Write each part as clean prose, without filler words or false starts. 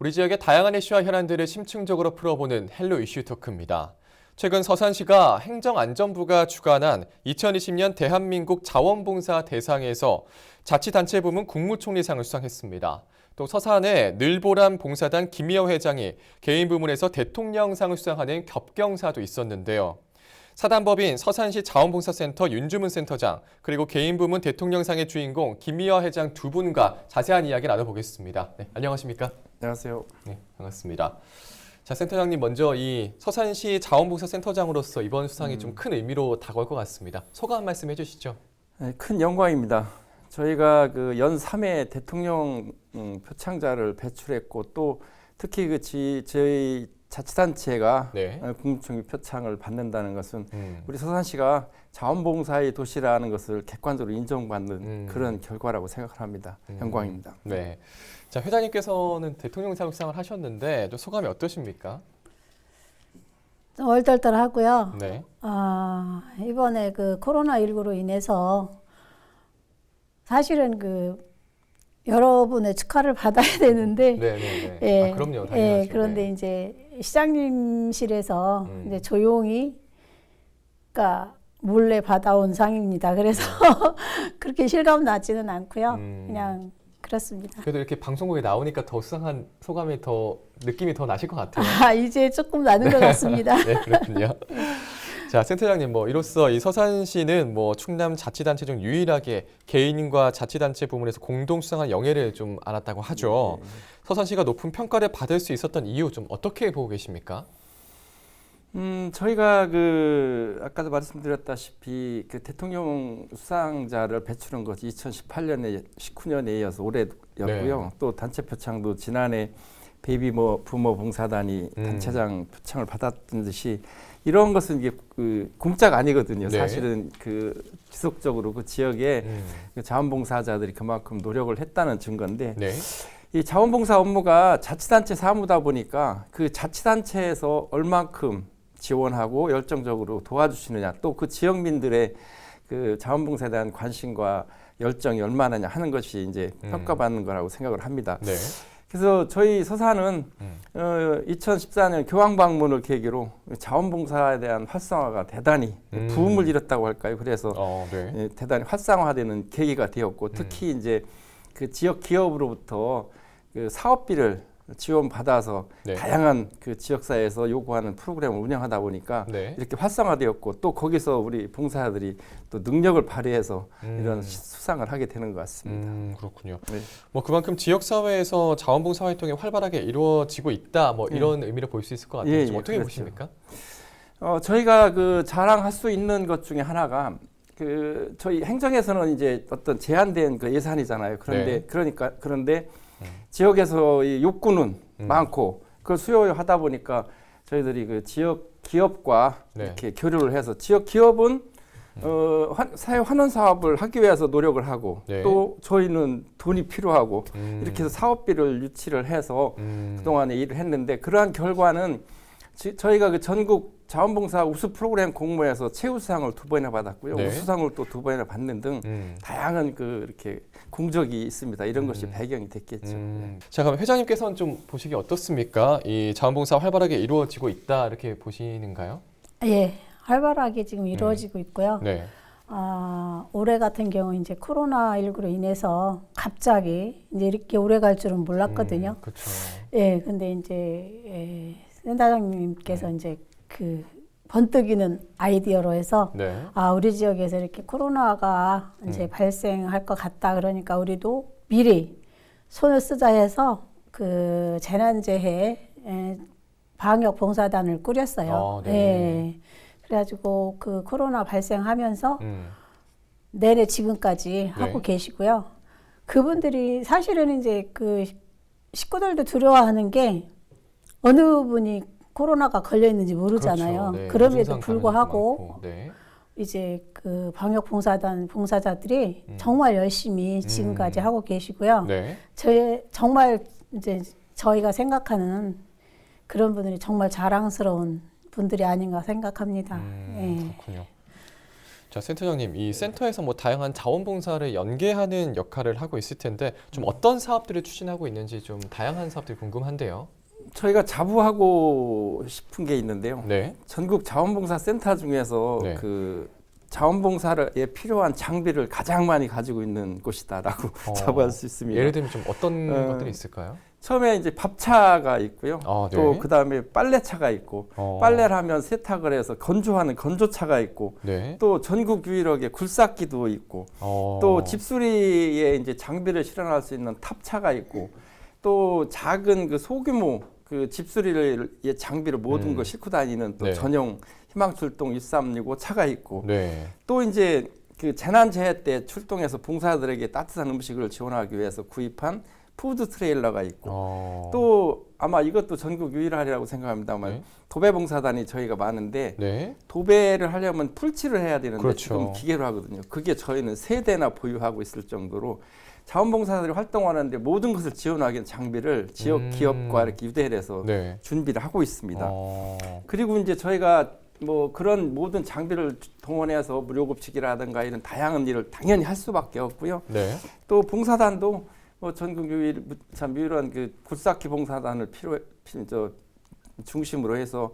우리 지역의 다양한 이슈와 현안들을 심층적으로 풀어보는 헬로 이슈 토크입니다. 최근 서산시가 행정안전부가 주관한 2020년 대한민국 자원봉사 대상에서 자치단체 부문 국무총리상을 수상했습니다. 또 서산의 늘보람 봉사단 김희여 회장이 개인 부문에서 대통령상을 수상하는 겹경사도 있었는데요. 사단법인 서산시 자원봉사센터 윤주문 센터장, 그리고 개인 부문 대통령상의 주인공 김희여 회장 두 분과 자세한 이야기 나눠보겠습니다. 네, 안녕하십니까? 안녕하세요. 네, 반갑습니다. 자, 센터장님 먼저 이 서산시 자원봉사센터장으로서 이번 수상이 좀 큰 의미로 다가올 것 같습니다. 소감 한 말씀 해주시죠. 네, 큰 영광입니다. 저희가 그 연 3회 대통령 표창자를 배출했고 또 특히 저희 자치단체가 네. 국무총리 표창을 받는다는 것은 우리 서산시가 자원봉사의 도시라는 것을 객관적으로 인정받는 그런 결과라고 생각을 합니다. 영광입니다. 네. 자, 회장님께서는 대통령상 수상을 하셨는데 좀 소감이 어떠십니까? 좀 얼떨떨하고요. 네. 이번에 그 코로나19로 인해서 사실은 그 여러분의 축하를 받아야 되는데, 네. 예, 그럼요. 당연하죠. 예, 그런데 네. 이제 시장님실에서 이제 조용히, 그러니까 몰래 받아온 상입니다. 그래서 그렇게 실감 나지는 않고요. 그냥 그렇습니다. 그래도 이렇게 방송국에 나오니까 더 수상한 소감이 더 느낌이 더 나실 것 같아요. 이제 조금 나는 것 같습니다. 네, 그렇군요. 자, 센터장님, 이로써 이 서산시는 충남 자치단체 중 유일하게 개인과 자치단체 부문에서 공동 수상한 영예를 좀 안았다고 하죠. 네. 서산시가 높은 평가를 받을 수 있었던 이유 좀 어떻게 보고 계십니까? 저희가 아까도 말씀드렸다시피 그 대통령 수상자를 배출한 것이 2018년에 19년에 이어서 올해였고요. 네. 또 단체 표창도 지난해 베이비 부모 봉사단이 단체장 표창을 받았던 듯이 이런 것은 이게 공짜가 아니거든요. 네. 사실은 지속적으로 그 지역에 그 자원봉사자들이 그만큼 노력을 했다는 증거인데 네. 이 자원봉사 업무가 자치단체 사무다 보니까 그 자치단체에서 얼만큼 지원하고 열정적으로 도와주시느냐, 또 그 지역민들의 그 자원봉사에 대한 관심과 열정이 얼마나냐 하는 것이 이제 평가받는 거라고 생각을 합니다. 네. 그래서 저희 서산은 2014년 교황 방문을 계기로 자원봉사에 대한 활성화가 대단히 부음을 일었다고 할까요? 그래서 네. 대단히 활성화되는 계기가 되었고, 특히 이제 그 지역 기업으로부터 그 사업비를 지원받아서 네. 다양한 그 지역사회에서 요구하는 프로그램을 운영하다 보니까 네. 이렇게 활성화되었고, 또 거기서 우리 봉사자들이 또 능력을 발휘해서 이런 수상을 하게 되는 것 같습니다. 그렇군요. 네. 그만큼 지역사회에서 자원봉사 활동이 활발하게 이루어지고 있다, 이런 의미를 볼 수 있을 것 같아요. 좀 어떻게 그렇죠. 보십니까? 저희가 자랑할 수 있는 것 중에 하나가 저희 행정에서는 이제 어떤 제한된 그 예산이잖아요. 그런데 네. 그런데 지역에서 이 욕구는 많고 그걸 수요하다 보니까 저희들이 그 지역 기업과 네. 이렇게 교류를 해서 지역 기업은 사회 환원 사업을 하기 위해서 노력을 하고, 네. 또 저희는 돈이 필요하고 이렇게 해서 사업비를 유치를 해서 그동안에 일을 했는데, 그러한 결과는 저희가 그 전국 자원봉사 우수 프로그램 공모에서 최우수상을 2번이나 받았고요. 네. 우수상을 또 2번이나 받는 등 다양한 이렇게 공적이 있습니다. 이런 것이 배경이 됐겠죠. 자, 그럼 회장님께서는 좀 보시기 어떻습니까? 이 자원봉사 활발하게 이루어지고 있다, 이렇게 보시는가요? 예, 활발하게 지금 이루어지고 있고요. 네. 올해 같은 경우 이제 코로나19로 인해서 갑자기 이제 이렇게 오래 갈 줄은 몰랐거든요. 그렇죠. 예, 근데 이제 센터장님께서 이제 그 번뜩이는 아이디어로 해서 네. 우리 지역에서 이렇게 코로나가 이제 발생할 것 같다, 그러니까 우리도 미리 손을 쓰자 해서 그 재난재해 방역 봉사단을 꾸렸어요. 네. 예. 그래가지고 그 코로나 발생하면서 내내 지금까지 하고 계시고요. 그분들이 사실은 이제 그 식구들도 두려워하는 게 어느 분이 코로나가 걸려 있는지 모르잖아요. 그렇죠. 네. 그럼에도 무증상 불구하고 가능성도 많고. 네. 이제 그 방역 봉사단 봉사자들이 정말 열심히 지금까지 하고 계시고요. 네. 정말 이제 저희가 생각하는 그런 분들이 정말 자랑스러운 분들이 아닌가 생각합니다. 예. 그렇군요. 자, 센터장님, 이 센터에서 뭐 다양한 자원봉사를 연계하는 역할을 하고 있을 텐데 좀 어떤 사업들을 추진하고 있는지 좀 다양한 사업들이 궁금한데요. 저희가 자부하고 싶은 게 있는데요. 네. 전국 자원봉사 센터 중에서 네. 그 자원봉사에 필요한 장비를 가장 많이 가지고 있는 곳이다라고 자부할 수 있습니다. 예를 들면 좀 어떤 것들이 있을까요? 처음에 이제 밥차가 있고요. 네. 또 그다음에 빨래차가 있고 빨래를 하면 세탁을 해서 건조하는 건조차가 있고 네. 또 전국 유일하게 굴삭기도 있고 또 집수리에 이제 장비를 실현할 수 있는 탑차가 있고 또 작은 그 소규모 그 집수리의 장비를 모든 걸 싣고 다니는 또 네. 전용 희망출동 1365 차가 있고 네. 또 이제 그 재난재해 때 출동해서 봉사들에게 따뜻한 음식을 지원하기 위해서 구입한 푸드 트레일러가 있고 또 아마 이것도 전국 유일하리라고 생각합니다만 네. 도배봉사단이 저희가 많은데 네. 도배를 하려면 풀칠을 해야 되는데 그렇죠. 지금 기계로 하거든요. 그게 저희는 3대나 보유하고 있을 정도로 자원봉사들이 활동하는데 모든 것을 지원하기 위한 장비를 지역 기업과 이렇게 유대를 해서 네. 준비를 하고 있습니다. 그리고 이제 저희가 뭐 그런 모든 장비를 동원해서 무료급식이라든가 이런 다양한 일을 당연히 할 수밖에 없고요. 네. 또 봉사단도 뭐 전국 유일한 그 굴삭기 봉사단을 중심으로 해서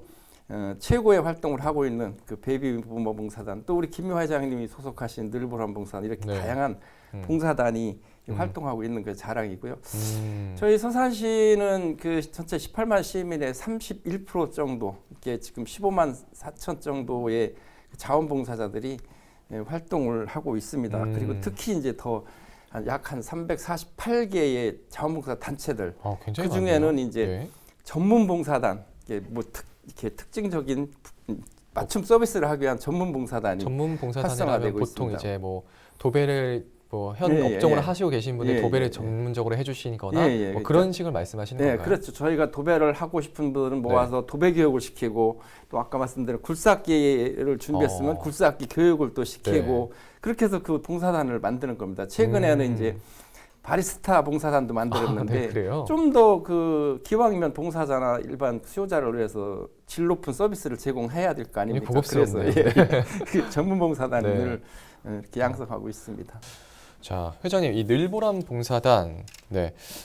최고의 활동을 하고 있는 그 베이비부모 봉사단 또 우리 김묘 회장님이 소속하신 늘보람 봉사단 이렇게 네. 다양한 봉사단이 활동하고 있는 그 자랑이고요. 저희 서산시는 그 전체 18만 시민의 31% 정도, 이게 지금 15만 4천 정도의 자원봉사자들이 활동을 하고 있습니다. 그리고 특히 이제 더 약 한 348개의 자원봉사 단체들. 굉장히 그 중에는 많네요. 이제 네. 전문봉사단, 이렇게 특징적인 맞춤 서비스를 하기 위한 전문봉사단이 전문봉사단이라면 활성화되고 보통 있습니다. 이제 뭐 도배를 뭐 현 예, 업종으로 예. 하시고 계신 분들 예, 도배를 예. 전문적으로 해주시거나 예, 예. 뭐 그런 식을 말씀하시는 네, 건가요? 그렇죠. 저희가 도배를 하고 싶은 분들은 모아서 도배 교육을 시키고 또 아까 말씀드린 굴삭기를 준비했으면 굴삭기 교육을 또 시키고 그렇게 해서 그 봉사단을 만드는 겁니다. 최근에는 이제 바리스타 봉사단도 만들었는데 네, 좀 더 그 기왕이면 봉사자나 일반 수요자를 위해서 질 높은 서비스를 제공해야 될 거 아닙니까? 그래서 그 전문 봉사단을 이렇게 양성하고 있습니다. 자, 회장님, 이 늘보람 봉사단,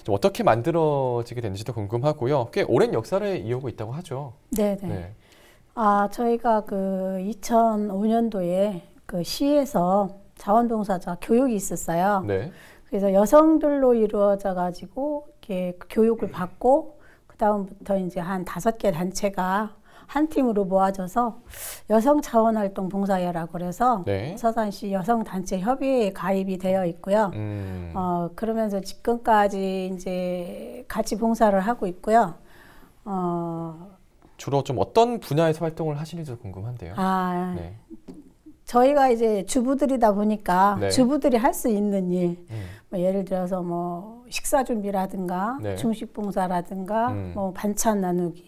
좀 어떻게 만들어지게 됐는지도 궁금하고요. 꽤 오랜 역사를 이어오고 있다고 하죠. 네네. 저희가 그 2005년도에 그 시에서 자원봉사자 교육이 있었어요. 네. 그래서 여성들로 이루어져 가지고 이렇게 교육을 받고 그 다음부터 이제 한 5개 단체가 한 팀으로 모아져서 여성 자원활동 봉사회라고 그래서 네. 서산시 여성단체 협의회에 가입이 되어 있고요. 그러면서 지금까지 이제 같이 봉사를 하고 있고요. 주로 좀 어떤 분야에서 활동을 하시는지 궁금한데요. 네. 저희가 이제 주부들이다 보니까 네. 주부들이 할 수 있는 일, 뭐 예를 들어서 뭐 식사 준비라든가 네. 중식 봉사라든가 뭐 반찬 나누기.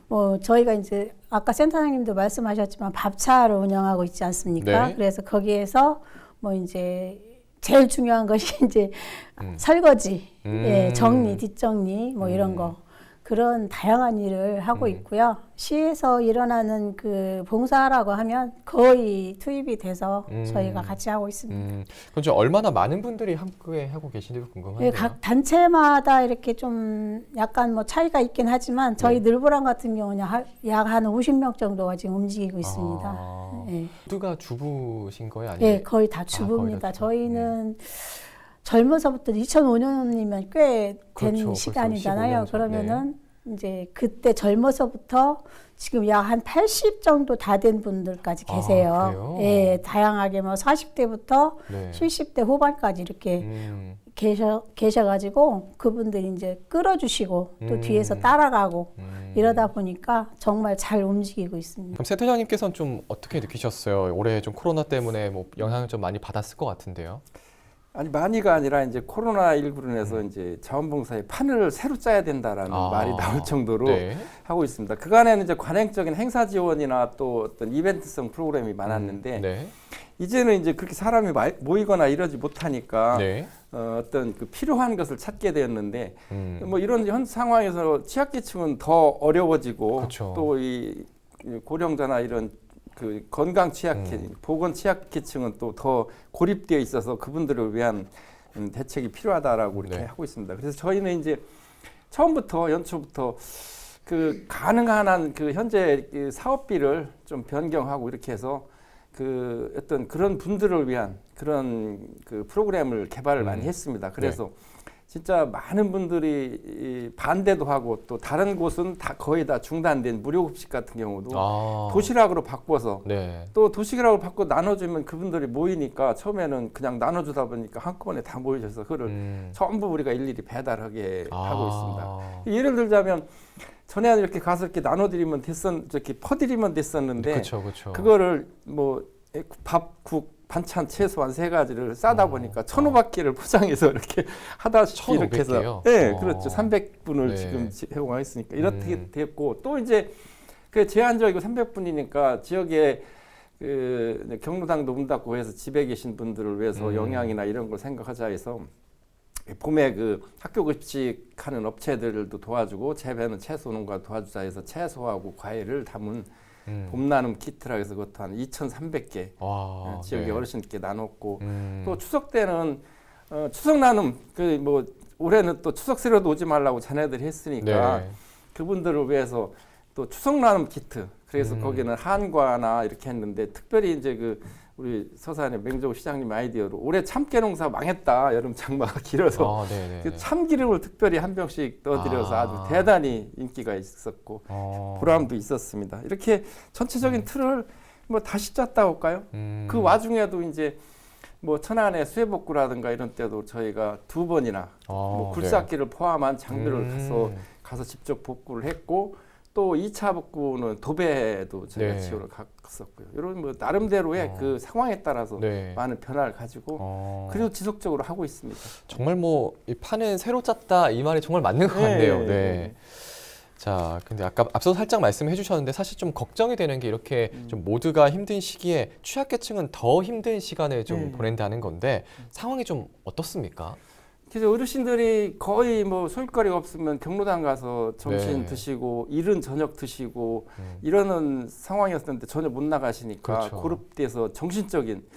뭐 저희가 이제 아까 센터장님도 말씀하셨지만 밥차를 운영하고 있지 않습니까? 네. 그래서 거기에서 뭐 이제 제일 중요한 것이 이제 설거지, 정리, 뒷정리 뭐 이런 거. 그런 다양한 일을 하고 있고요. 시에서 일어나는 그 봉사라고 하면 거의 투입이 돼서 저희가 같이 하고 있습니다. 그럼 좀 얼마나 많은 분들이 함께 하고 계신지도 궁금한데요. 각 단체마다 이렇게 좀 약간 뭐 차이가 있긴 하지만 저희 늘보람 같은 경우는 약 한 50명 정도가 지금 움직이고 있습니다. 모두가 주부신 거예요? 아니면? 네, 거의 다 주부입니다. 거의 다 주부. 저희는 젊어서부터 2005년이면 꽤 된 그렇죠. 시간이잖아요. 벌써 15년 전. 그러면은 이제 그때 젊어서부터 지금 약 한 80 정도 다 된 분들까지 계세요. 그래요? 다양하게 뭐 40대부터 70대 후반까지 이렇게 계셔가지고 그분들이 이제 끌어주시고 또 뒤에서 따라가고 이러다 보니까 정말 잘 움직이고 있습니다. 그럼 센터장님께서는 좀 어떻게 느끼셨어요? 올해 좀 코로나 때문에 뭐 영향을 좀 많이 받았을 것 같은데요. 아니 많이가 아니라 이제 코로나19로 인해서 이제 자원봉사의 판을 새로 짜야 된다라는 말이 나올 정도로 하고 있습니다. 그간에는 이제 관행적인 행사 지원이나 또 어떤 이벤트성 프로그램이 많았는데 이제는 이제 그렇게 사람이 모이거나 이러지 못하니까 어떤 그 필요한 것을 찾게 되었는데 뭐 이런 현 상황에서 취약계층은 더 어려워지고 또 이 고령자나 이런 그 건강 취약계, 보건 취약계층은 또 더 고립되어 있어서 그분들을 위한 대책이 필요하다라고 이렇게 네. 하고 있습니다. 그래서 저희는 이제 처음부터 연초부터 그 가능한 한 그 현재 그 사업비를 좀 변경하고 이렇게 해서 그 어떤 그런 분들을 위한 그런 그 프로그램을 개발을 많이 했습니다. 그래서 진짜 많은 분들이 이 반대도 하고 또 다른 곳은 다 거의 다 중단된 무료급식 같은 경우도 도시락으로 바꿔서 네. 또 도시락으로 바꿔 나눠주면 그분들이 모이니까 처음에는 그냥 나눠주다 보니까 한꺼번에 다 모이셔서 그걸 전부 우리가 일일이 배달하게 하고 있습니다. 예를 들자면 전에는 이렇게 가서 이렇게 나눠드리면 이렇게 퍼드리면 됐었는데 그쵸. 그거를 뭐 밥, 국, 반찬 최소한 3가지를 싸다 보니까 1,500개를 포장해서 이렇게 하다시피 이렇게 해서 1,500개요? 네, 그렇죠. 300분을 네. 지금 해용하겠으니까 이렇게 됐고 또 이제 그 제한적이고 300분이니까 지역에 그 경로당도 문 닫고 해서 집에 계신 분들을 위해서 영양이나 이런 걸 생각하자 해서 봄에 그 학교 급식하는 업체들도 도와주고 재배는 채소 농가 도와주자 해서 채소하고 과일을 담은 봄 나눔 키트라 해서 그것도 한 2,300개 지역의 어르신께 나눴고 또 추석 때는 추석 나눔 그 뭐 올해는 또 추석 세려도 오지 말라고 자네들이 했으니까 그분들을 위해서 또 추석 나눔 키트 그래서 거기는 한과나 이렇게 했는데 특별히 이제 그 우리 서산의 맹조 시장님 아이디어로 올해 참깨 농사 망했다 여름 장마가 길어서 그 참기름을 특별히 한 병씩 넣어드려서 아주 대단히 인기가 있었고 보람도 있었습니다. 이렇게 전체적인 틀을 뭐 다시 짰다고 할까요? 그 와중에도 이제 뭐 천안의 수해복구라든가 이런 때도 저희가 2번이나 뭐 굴삭기를 포함한 장비를 가서 직접 복구를 했고 또 2차 복구는 도배도 저희가 지원을 갔었고요. 이런 뭐 나름대로의 그 상황에 따라서 많은 변화를 가지고 그래도 지속적으로 하고 있습니다. 정말 뭐 이 판은 새로 짰다 이 말이 정말 맞는 것 같네요. 네. 자, 근데 아까 앞서 살짝 말씀해 주셨는데 사실 좀 걱정이 되는 게 이렇게 좀 모두가 힘든 시기에 취약계층은 더 힘든 시간을 좀 보낸다는 건데 상황이 좀 어떻습니까? 그래서 어르신들이 거의 뭐 소일거리가 없으면 경로당 가서 점심 드시고 이른 저녁 드시고 이러는 상황이었는데 전혀 못 나가시니까 고립돼서 정신적인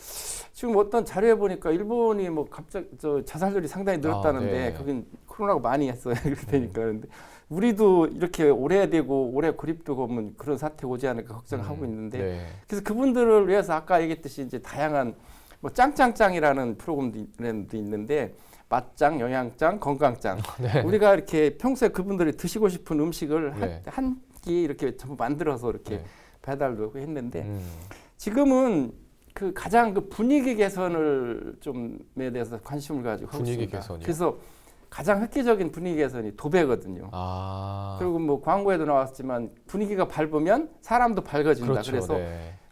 지금 어떤 자료에 보니까 일본이 뭐 갑자기 자살률이 상당히 늘었다는데 거긴 코로나가 많이 했어요. 그렇게 되니까 그런데 우리도 이렇게 오래되고 오래 고립되고 오면 그런 사태 오지 않을까 걱정하고 있는데 그래서 그분들을 위해서 아까 얘기했듯이 이제 다양한 뭐 짱짱짱이라는 프로그램도 있는데 맛짱, 영양짱, 건강짱. 우리가 이렇게 평소에 그분들이 드시고 싶은 음식을 한 끼 이렇게 전부 만들어서 이렇게 배달도 하고 했는데 지금은 그 가장 그 분위기 개선을 좀에 대해서 관심을 가지고 하고 분위기 있습니다. 개선이요? 그래서 가장 획기적인 분위기 개선이 도배거든요. 그리고 뭐 광고에도 나왔지만 분위기가 밝으면 사람도 밝아진다. 그래서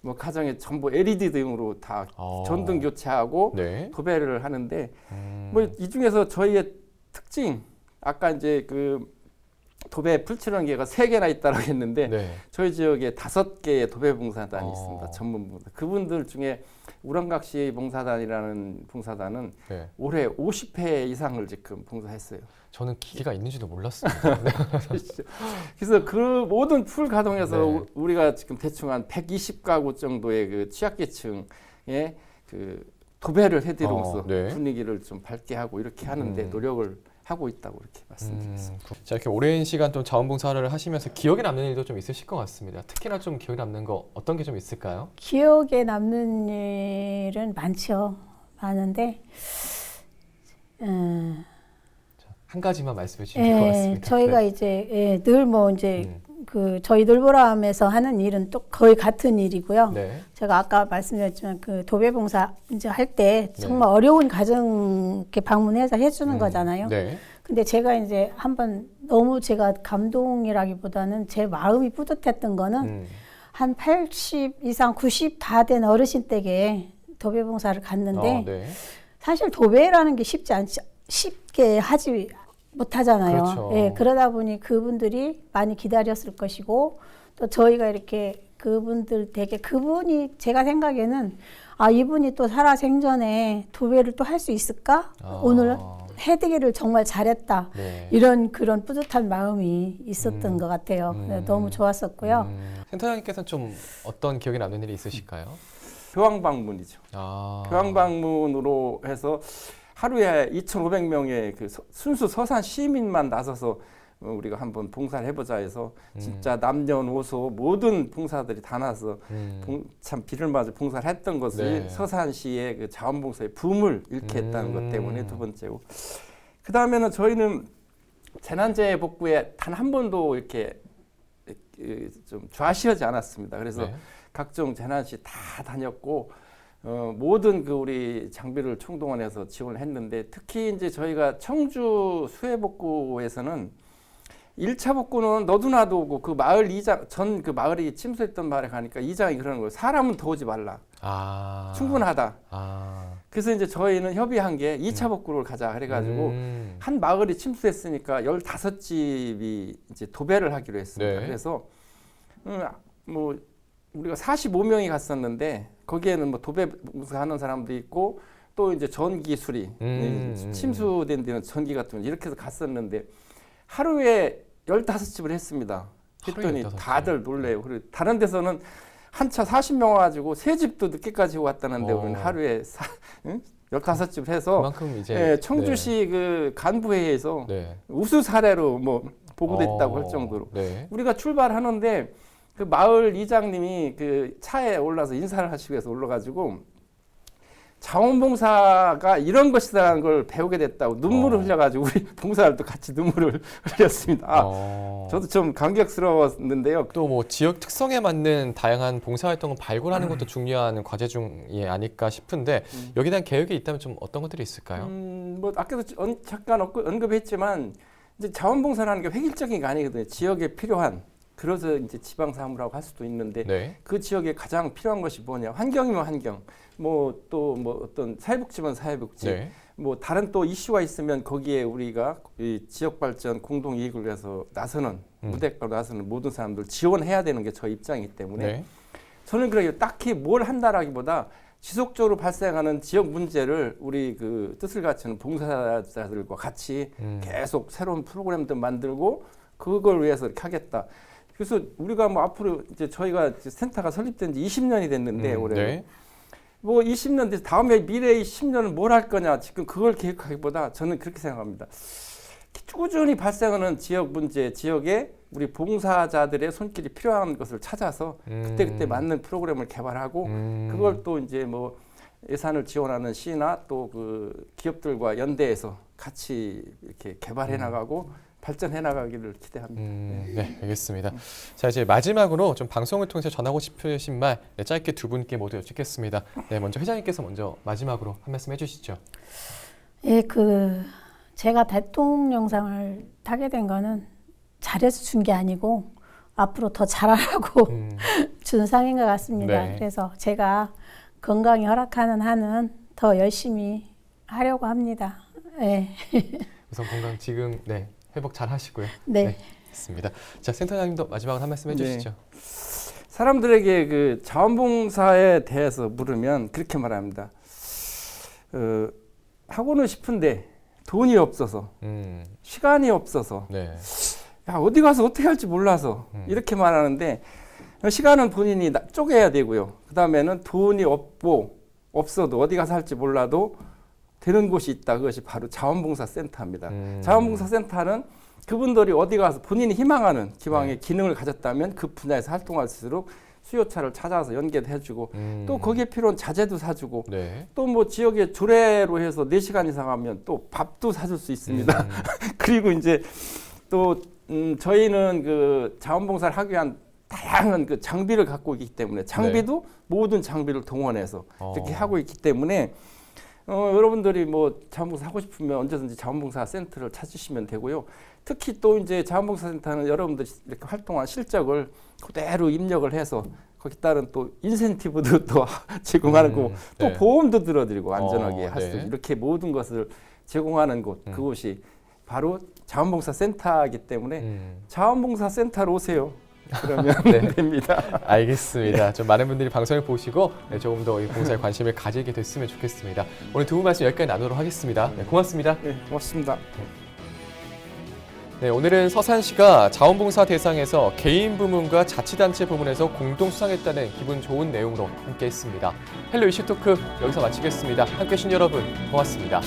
뭐 가정에 전부 LED 등으로 다 전등 교체하고 도배를 하는데 뭐 이 중에서 저희의 특징 아까 이제 그 도배 풀칠하는 게가 3개나 있다라고 했는데 저희 지역에 5개의 도배 봉사단이 있습니다. 전문 봉사. 그분들 중에 우렁각시 봉사단이라는 봉사단은 올해 50회 이상을 지금 봉사했어요. 저는 기계가 있는지도 몰랐습니다. 그래서 그 모든 풀 가동에서 우리가 지금 대충 한 120가구 정도의 그 취약계층에 그 도배를 해드리면서 분위기를 좀 밝게 하고 이렇게 하는데 노력을 하고 있다고 이렇게 말씀드렸습니다. 자, 이렇게 오랜 시간 또 자원봉사를 하시면서 기억에 남는 일도 좀 있으실 것 같습니다. 특히나 좀 기억에 남는 거 어떤 게 좀 있을까요? 기억에 남는 일은 많죠. 많은데 한 가지만 말씀해 주시면 것 같습니다. 저희가 이제 늘 뭐 이제 그 저희 늘보람에서 하는 일은 또 거의 같은 일이고요. 제가 아까 말씀드렸지만 그 도배봉사 이제 할 때 정말 어려운 가정 이렇게 방문해서 해주는 거잖아요. 근데 제가 이제 한번 너무 제가 감동이라기보다는 제 마음이 뿌듯했던 거는 한 80 이상 90 다 된 어르신 댁에 도배봉사를 갔는데 사실 도배라는 게 쉽게 하지 못하잖아요. 그러다 보니 그분들이 많이 기다렸을 것이고 또 저희가 이렇게 그분들 댁에 그분이 제가 생각에는 이분이 또 살아생전에 도배를 또 할 수 있을까? 오늘 해드기를 정말 잘했다. 네. 이런 그런 뿌듯한 마음이 있었던 것 같아요. 네, 너무 좋았었고요. 센터장님께서는 좀 어떤 기억에 남는 일이 있으실까요? 교황 방문이죠. 교황 방문으로 해서 하루에 2,500명의 그 순수 서산 시민만 나서서 우리가 한번 봉사를 해보자 해서 진짜 남녀노소 모든 봉사들이 다 나서 참 비를 맞아 봉사를 했던 것을 네. 서산시의 그 자원봉사의 붐을 일으켜 했다는 것 때문에 두 번째고, 그 다음에는 저희는 재난재해 복구에 단 한 번도 이렇게 좀 좌시하지 않았습니다. 그래서 네. 각종 재난시 다 다녔고 모든 그 우리 장비를 총동원해서 지원을 했는데, 특히 이제 저희가 청주 수해복구에서는 1차 복구는 너도나도 오고 그 마을 이장 전 그 마을이 침수했던 마을에 가니까 이장이 그러는 거예요. 사람은 더 오지 말라. 충분하다. 그래서 이제 저희는 협의한 게 2차 복구를 가자 그래가지고 한 마을이 침수했으니까 15집이 이제 도배를 하기로 했습니다. 네. 그래서 뭐 우리가 45명이 갔었는데 거기에는 뭐 도배 하는 사람도 있고 또 이제 전기 수리, 침수된 데는 전기 같은 거 이렇게 해서 갔었는데 하루에 15집을 했습니다. 했더니 15집? 다들 놀래요. 그리고 다른 데서는 한 차 40명 와가지고 3집도 늦게까지 왔다는데 우리는 하루에 15집을 해서 그만큼 이제 청주시 그 간부회의에서 네. 우수 사례로 뭐 보고됐다고 할 정도로 네. 우리가 출발하는데 그 마을 이장님이 그 차에 올라서 인사를 하시기 위해서 올라가지고 자원봉사가 이런 것이라는 걸 배우게 됐다고 눈물을 흘려가지고 우리 봉사들도 같이 눈물을 흘렸습니다. 저도 좀 감격스러웠는데요. 또 뭐 지역 특성에 맞는 다양한 봉사활동을 발굴하는 것도 중요한 과제 중에 아닐까 싶은데 여기에 대한 계획이 있다면 좀 어떤 것들이 있을까요? 뭐 아까도 잠깐 언급했지만 이제 자원봉사라는 게 획일적인 게 아니거든요. 지역에 필요한, 그래서 이제 지방사무라고 할 수도 있는데 네. 그 지역에 가장 필요한 것이 뭐냐? 환경이면 환경, 뭐 또 뭐 어떤 사회복지면 사회복지, 네. 뭐 다른 또 이슈가 있으면 거기에 우리가 이 지역 발전 공동 이익을 위해서 나서는 무대가로 나서는 모든 사람들 지원해야 되는 게 저희 입장이기 때문에 네. 저는 그래요. 딱히 뭘 한다라기보다 지속적으로 발생하는 지역 문제를 우리 그 뜻을 갖추는 봉사자들과 같이 계속 새로운 프로그램도 만들고 그걸 위해서 이렇게 하겠다. 그래서 우리가 뭐 앞으로 이제 저희가 이제 센터가 설립된 지 20년이 됐는데 올해 네. 뭐 20년 뒤 다음에 미래의 10년은 뭘 할 거냐 지금 그걸 계획하기보다 저는 그렇게 생각합니다. 꾸준히 발생하는 지역 문제, 지역에 우리 봉사자들의 손길이 필요한 것을 찾아서 그때 맞는 프로그램을 개발하고 그걸 또 이제 뭐 예산을 지원하는 시나 또 그 기업들과 연대해서 같이 이렇게 개발해 나가고 발전해 나가기를 기대합니다. 네, 알겠습니다. 자, 이제 마지막으로 좀 방송을 통해서 전하고 싶으신 말 짧게 두 분께 모두 여쭙겠습니다. 네, 먼저 회장님께서 먼저 마지막으로 한 말씀 해주시죠. 예, 제가 대통령상을 타게 된 거는 잘해서 준 게 아니고 앞으로 더 잘하라고 준 상인 것 같습니다. 네. 그래서 제가 건강이 허락하는 한은 더 열심히 하려고 합니다. 네. 우선 건강 지금 회복 잘 하시고요. 네. 됐습니다. 자, 센터장님도 마지막으로 한 말씀 해주시죠. 사람들에게 그 자원봉사에 대해서 물으면 그렇게 말합니다. 하고는 싶은데 돈이 없어서, 시간이 없어서, 네. 야, 어디 가서 어떻게 할지 몰라서 이렇게 말하는데 시간은 본인이 쪼개야 되고요. 그 다음에는 돈이 없어도 어디 가서 할지 몰라도 되는 곳이 있다. 그것이 바로 자원봉사센터입니다. 자원봉사센터는 그분들이 어디 가서 본인이 희망하는 기왕의 기능을 가졌다면 그 분야에서 활동할수록 수요차를 찾아서 연계해주고 또 거기에 필요한 자재도 사주고 또 뭐 지역에 조례로 해서 4시간 이상 하면 또 밥도 사줄 수 있습니다. 그리고 이제 또 저희는 그 자원봉사를 하기 위한 다양한 그 장비를 갖고 있기 때문에 장비도 모든 장비를 동원해서 이렇게 하고 있기 때문에 여러분들이 뭐 자원봉사 하고 싶으면 언제든지 자원봉사 센터를 찾으시면 되고요. 특히 또 이제 자원봉사 센터는 여러분들이 이렇게 활동한 실적을 그대로 입력을 해서 거기 따른 또 인센티브도 또 제공하는 거고 또 보험도 들어드리고 안전하게 할 수 있도록 이렇게 모든 것을 제공하는 곳 그곳이 바로 자원봉사 센터이기 때문에 자원봉사 센터로 오세요. 그러면 네. 됩니다. 알겠습니다. 좀 많은 분들이 방송을 보시고 조금 더 이 봉사에 관심을 가지게 됐으면 좋겠습니다. 오늘 두 분 말씀 여기까지 나누도록 하겠습니다. 네, 고맙습니다. 네, 고맙습니다. 네, 오늘은 서산시가 자원봉사 대상에서 개인 부문과 자치단체 부문에서 공동 수상했다는 기분 좋은 내용으로 함께했습니다. 헬로 이슈 토크 여기서 마치겠습니다. 함께해 주신 여러분 고맙습니다.